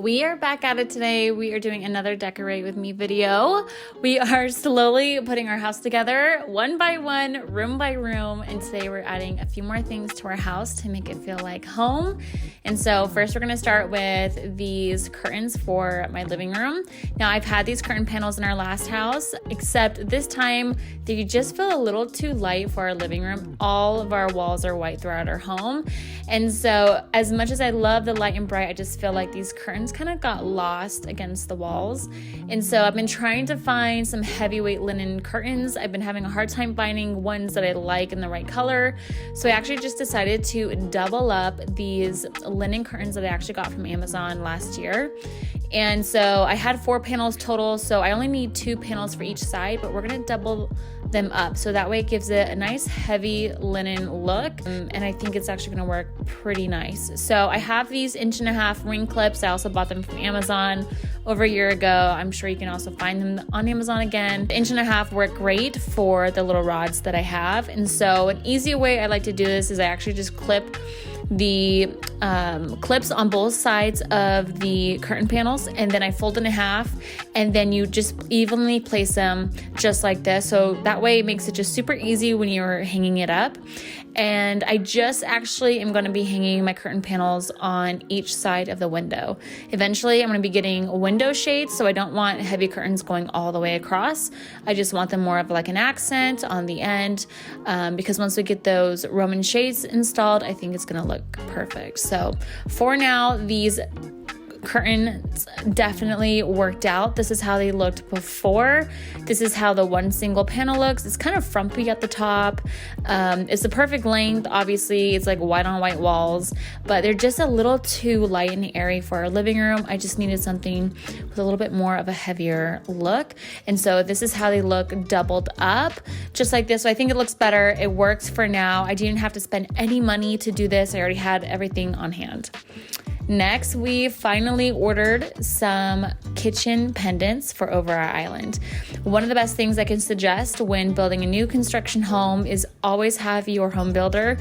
We are back at it today. We are doing another decorate with me video. We are slowly putting our house together one by one, room by room, and today we're adding a few more things to our house to make it feel like home. And so first we're going to start with these curtains for my living room. Now I've had these curtain panels in our last house, except this time they just feel a little too light for our living room. All of our walls are white throughout our home. And so as much as I love the light and bright, I just feel like these curtains kind of got lost against the walls. And so I've been trying to find some heavyweight linen curtains. I've been having a hard time finding ones that I like in the right color. So I actually just decided to double up these linen curtains that I actually got from Amazon last year. And so I had 4 panels total, so I only need 2 panels for each side, but we're gonna double them up so that way it gives it a nice heavy linen look, and I think it's actually gonna work pretty nice. So I have these 1.5-inch ring clips. I also bought them from Amazon over a year ago. I'm sure you can also find them on Amazon again. The 1.5-inch work great for the little rods that I have, and so an easy way I like to do this is I actually just clip the clips on both sides of the curtain panels, and then I fold in half, and then you just evenly place them just like this. So that way it makes it just super easy when you're hanging it up. And I just actually am going to be hanging my curtain panels on each side of the window. Eventually I'm going to be getting window shades, so I don't want heavy curtains going all the way across. I just want them more of like an accent on the end, because once we get those Roman shades installed, I think it's going to look perfect. So for now, these curtains definitely worked out. This is how they looked before. This is how the one single panel looks. It's kind of frumpy at the top. It's the perfect length. Obviously, it's like white on white walls, but they're just a little too light and airy for our living room. I just needed something with a little bit more of a heavier look. And so this is how they look doubled up, just like this. So I think it looks better. It works for now. I didn't have to spend any money to do this. I already had everything on hand. Next, we finally ordered some kitchen pendants for over our island. One of the best things I can suggest when building a new construction home is always have your home builder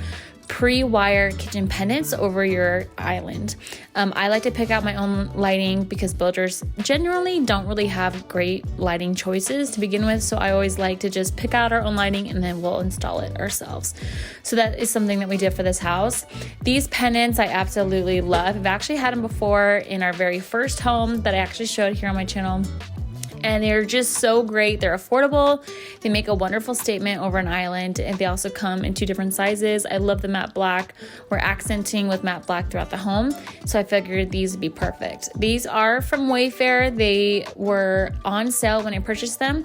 pre-wire kitchen pendants over your island. I like to pick out my own lighting because builders generally don't really have great lighting choices to begin with, so I always like to just pick out our own lighting and then we'll install it ourselves. So that is something that we did for this house. These pendants I absolutely love. I've actually had them before in our very first home that I actually showed here on my channel. And they're just so great. They're affordable. They make a wonderful statement over an island, and they also come in 2 different sizes. I love the matte black. We're accenting with matte black throughout the home, so I figured these would be perfect. These are from Wayfair. They were on sale when I purchased them.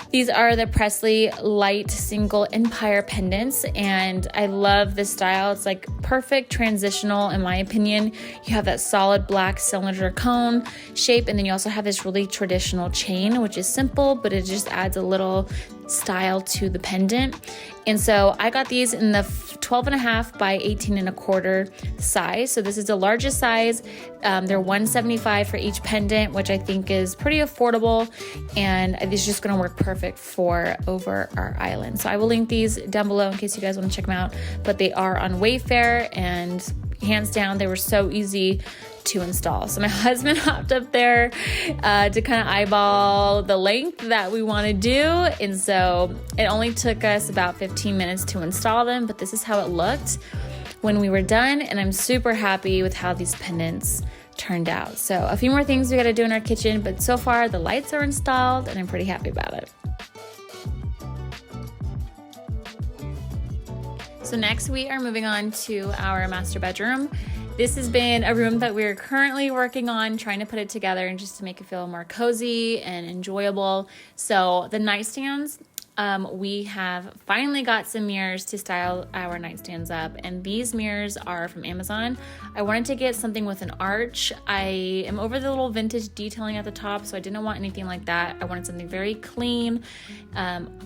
These are the Presley Light Single Empire pendants, and I love this style. It's like perfect transitional in my opinion. You have that solid black cylinder cone shape, and then you also have this really traditional chain, which is simple, but it just adds a little style to the pendant. And so I got these in the 12.5 by 18.25 size. So this is the largest size. They're $175 for each pendant, which I think is pretty affordable, and it's just going to work perfect for over our island. So I will link these down below in case you guys want to check them out, but they are on Wayfair, and hands down they were so easy to install. So my husband hopped up there to kind of eyeball the length that we want to do, and so it only took us about 15 minutes to install them, but this is how it looked when we were done, and I'm super happy with how these pendants turned out. So a few more things we got to do in our kitchen, but so far the lights are installed and I'm pretty happy about it. So next we are moving on to our master bedroom. This has been a room that we're currently working on, trying to put it together and just to make it feel more cozy and enjoyable. So the nightstands, we have finally got some mirrors to style our nightstands up, and these mirrors are from Amazon. I wanted to get something with an arch. I am over the little vintage detailing at the top, so I didn't want anything like that. I wanted something very clean.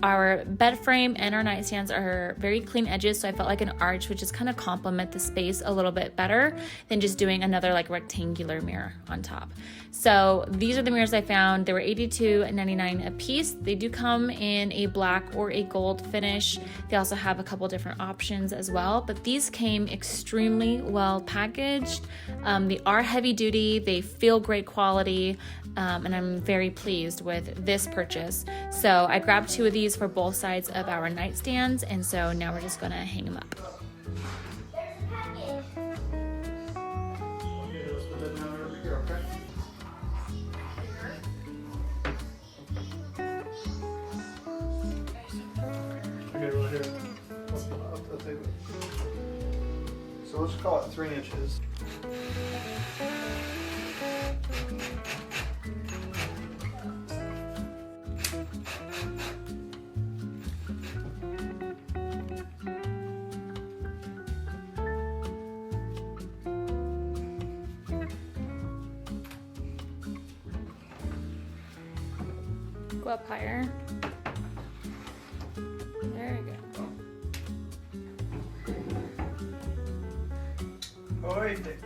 Our bed frame and our nightstands are very clean edges, so I felt like an arch would just kind of complement the space a little bit better than just doing another like rectangular mirror on top. So these are the mirrors I found. They were $82.99 a piece. They do come in a black black or a gold finish. They also have a couple different options as well, but these came extremely well packaged. They are heavy duty, they feel great quality, and I'm very pleased with this purchase. So I grabbed 2 of these for both sides of our nightstands, and so now we're just gonna hang them up. So let's call it 3 inches. Go up higher. There you go. Perfect.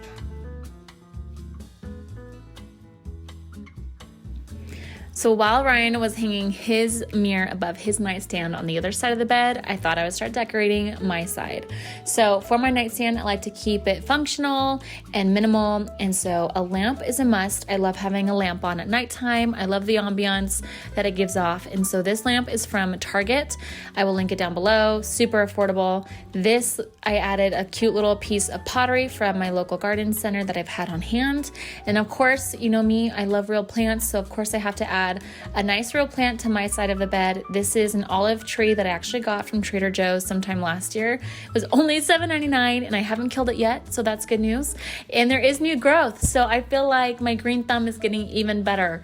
So while Ryan was hanging his mirror above his nightstand on the other side of the bed, I thought I would start decorating my side. So for my nightstand, I like to keep it functional and minimal, and so a lamp is a must. I love having a lamp on at nighttime. I love the ambiance that it gives off, and so this lamp is from Target. I will link it down below. Super affordable. This, I added a cute little piece of pottery from my local garden center that I've had on hand, and of course, you know me, I love real plants, so of course I have to add a nice real plant to my side of the bed. This is an olive tree that I actually got from Trader Joe's sometime last year. It was only $7.99 and I haven't killed it yet, so that's good news. And there is new growth, so I feel like my green thumb is getting even better.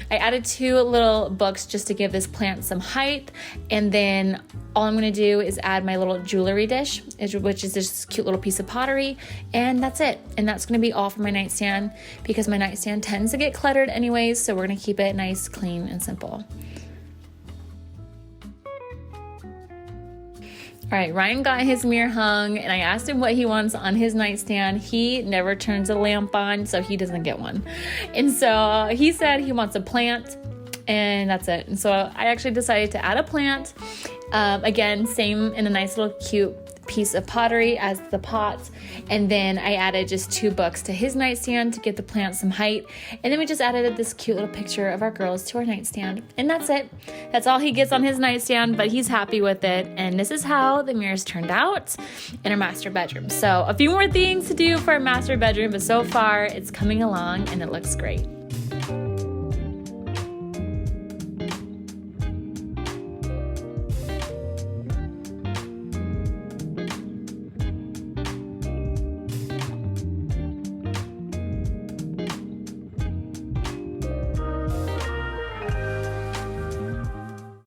I added 2 little books just to give this plant some height, and then all I'm going to do is add my little jewelry dish, which is this cute little piece of pottery, and that's it. And that's going to be all for my nightstand, because my nightstand tends to get cluttered anyways, so we're going to keep it nice, clean, and simple. All right, Ryan got his mirror hung, and I asked him what he wants on his nightstand. He never turns a lamp on, so he doesn't get one. And so he said he wants a plant, and that's it. And so I actually decided to add a plant. Again, same in a nice little cute piece of pottery as the pot, and then I added just 2 books to his nightstand to give the plant some height, and then we just added this cute little picture of our girls to our nightstand, and that's it. That's all he gets on his nightstand, but he's happy with it, and this is how the mirrors turned out in our master bedroom. So a few more things to do for our master bedroom, but so far it's coming along and it looks great.